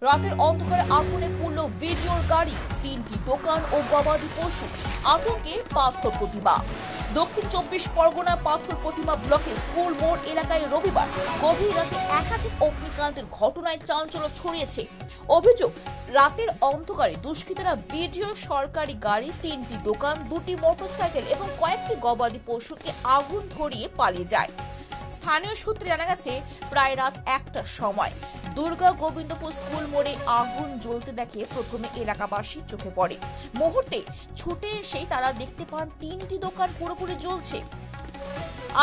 রাতের অন্ধকারে আগুনে পুড়ল ভিডিওর গাড়ি, 3টি দোকান ও গবাদি পশু। আতঙ্কে পাথর প্রতিমা। দক্ষিণ 24 পরগনা পাথর প্রতিমা ব্লকে স্কুল মোড় এলাকায় রবিবার গভীর রাতে একাধিক অগ্নিকাণ্ডের ঘটনায় চাঞ্চল্য ছড়িয়েছে। অভিযোগ, রাতের অন্ধকারে দুষ্কৃতীরা ভিডিও, সরকারি গাড়ি, 3টি দোকান, 2টি মোটরসাইকেল এবং কয়েকটি গবাদি পশুকে আগুন ধরিয়ে পালিয়ে যায়। স্থানীয় সূত্রে জানা গেছে, প্রায় রাত 1টার সময় দুর্গা গোবিন্দপুর স্কুল মোড়ে আগুন জ্বলতে দেখে প্রথমে এলাকাবাসী চোখে পড়ে। মুহূর্তে ছুটে এসে তারা দেখতে পান 3টি দোকান পুরোপুরি জ্বলছে।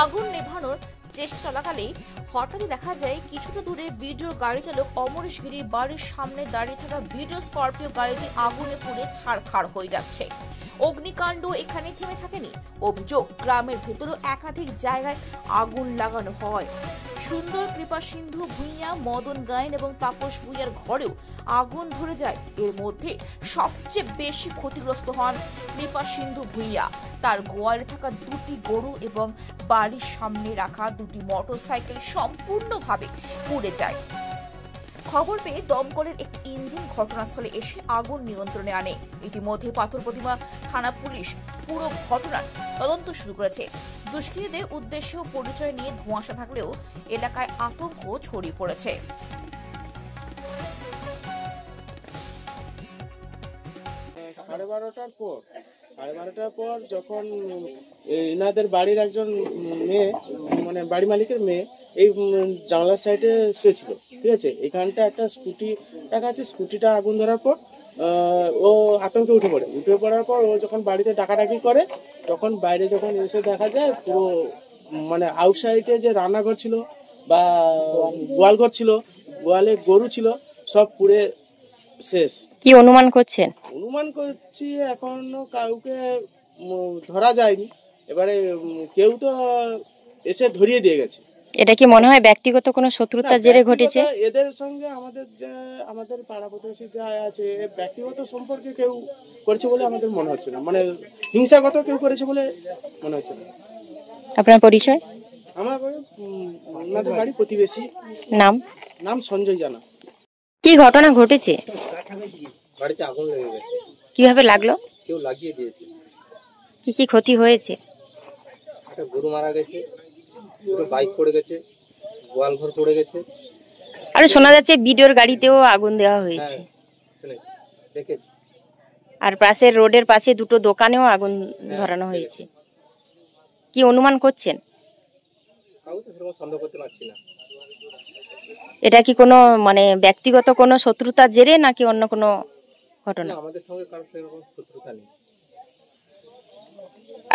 আগুন নেভানোর চেষ্টা চলাকালে হঠাৎই দেখা যায় কিছুটা দূরে ভিডিওর গাড়ি চালক অমরেশ গিরির বাড়ির সামনে দাঁড়িয়ে থাকা ভিডিও স্করপিও গাড়িটি আগুনে পুড়ে ছারখার হয়ে যাচ্ছে। অগ্নিকাণ্ড এখানে থেমে থাকেনি। অভিযোগ, গ্রামের ভেতরেও একাধিক জায়গায় আগুন লাগানো হয়। সুন্দর, কৃপা সিন্ধু ভূঁইয়া, মদন গায়েন এবং তাপস ভূঁইয়ার ঘরেও আগুন ধরে যায়। এর মধ্যে সবচেয়ে বেশি ক্ষতিগ্রস্ত হন কৃপা সিন্ধু ভূঁইয়া। তার গোয়ালে থাকা 2টি গরু এবং বাড়ির সামনে রাখা 2টি মোটরসাইকেল সম্পূর্ণভাবে পুড়ে যায়। খবর পেয়ে দমকলের একটি ইঞ্জিন ঘটনাস্থলে এসে আগুন নিয়ন্ত্রণে আনে। ইতিমধ্যে পাথর প্রতিমা থানা পুলিশ পুরো ঘটনার তদন্ত শুরু করেছে। দুষ্কৃতীদের উদ্দেশ্য পরিচয় নিয়ে ধোঁয়াশা থাকলেও এলাকায় আতঙ্ক ছড়িয়ে পড়েছে। সাড়ে বারোটার পর যখন এনাদের বাড়ির একজন মেয়ে, মানে বাড়ি মালিকের মেয়ে, এই জানলার সাইডে শুয়েছিল, ঠিক আছে। এখানটা একটা স্কুটি রাখা আছে, স্কুটিটা আগুন ধরার পর ও আতঙ্কে উঠে পড়ার পর ও যখন বাড়িতে ডাকাডাকি করে, তখন বাইরে যখন এসে দেখা যায় পুরো, মানে আউটসাইডে যে রান্নাঘর ছিল বা গোয়ালঘর ছিল, গোয়ালে গরু ছিল, সব পুড়ে শেষ। কি অনুমান করছেন? অনুমান করছি এখনো কাউকে ধরা যায়নি। এবারে কেউ তো এসে ধরিয়ে দিয়ে গেছে। এটা কি মনে হয় ব্যক্তিগত কোনো শত্রুতার জেরে ঘটেছে? এদের সঙ্গে আমাদের পাড়া প্রতিবেশী যা আছে, ব্যক্তিগত সম্পর্কে কেউ করেছে বলে আমাদের মনে হচ্ছে না, মানে হিংসাগত কেউ করেছে বলে মনে হচ্ছে না। আপনার পরিচয়? আমার ওনাদের বাড়ি প্রতিবেশী। নাম সঞ্জয় জানা। কি ঘটনা ঘটেছে? বাড়িতে আগুন লেগে গেছে। কিভাবে লাগলো? কেউ লাগিয়ে দিয়েছে। কি কি ক্ষতি হয়েছে? একটা গরু মারা গেছে, দুটো বাইক পড়ে গেছে, গোয়াল ঘর পড়ে গেছে। আর শোনা যাচ্ছে ভিডিওর গাড়িতেও আগুন দেওয়া হয়েছে। শুনেছি, দেখেছি। আর পাশের রোডের পাশে 2টো দোকানেও আগুন ধরানো হয়েছে। কি অনুমান করছেন? কাউকে সেরকম সন্দেহ করতে পারছি না। এটা কি কোনো মানে ব্যক্তিগত কোনো শত্রুতার জেরে নাকি অন্য কোনো ঘটনা? আমাদের সঙ্গে কারোর সেরকম শত্রুতা নেই।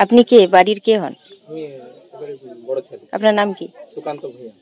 আপনি কে, বাড়ির কে হন? আমি বড় ছেলে। আপনার নাম কি? সুকান্ত ভূঁইয়া।